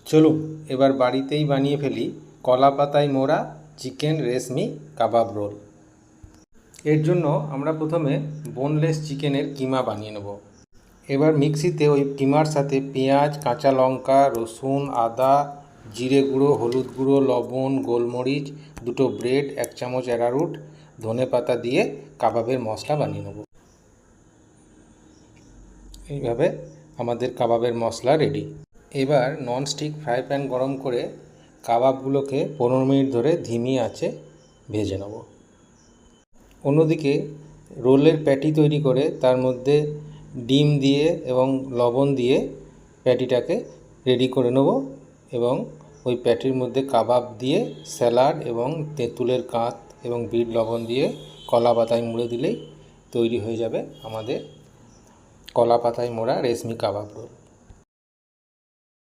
চলুন এবার বাড়িতেই বানিয়ে ফেলি কলা পাতায় মোড়া চিকেন রেশমি কাবাব রোল। এর জন্য আমরা প্রথমে বোনলেস চিকেনের কিমা বানিয়ে নেব। এবার মিক্সিতে ওই কিমার সাথে পেঁয়াজ, কাঁচা লঙ্কা, রসুন, আদা, জিরে গুঁড়ো, হলুদ গুঁড়ো, লবণ, গোলমরিচ, দুটো ব্রেড, 1 চামচ অ্যারারুট, ধনে পাতা দিয়ে কাবাবের মশলা বানিয়ে নেব। এইভাবে আমাদের কাবাবের মশলা রেডি। এবার ননস্টিক ফ্রাই প্যান গরম করে কাবাবগুলোকে 15 মিনিট ধরে ধিমি আঁচে ভেজে নেব। অন্যদিকে রোলের প্যাটি তৈরি করে তার মধ্যে ডিম দিয়ে এবং লবণ দিয়ে প্যাটিটাকে রেডি করে নেব এবং ওই প্যাটির মধ্যে কাবাব দিয়ে স্যালাড এবং তেঁতুলের কাঁচ এবং বিট লবণ দিয়ে কলা পাতায় মুড়ে দিলেই তৈরি হয়ে যাবে আমাদের কলা পাতায় মোড়া রেশমি কাবাব রোল।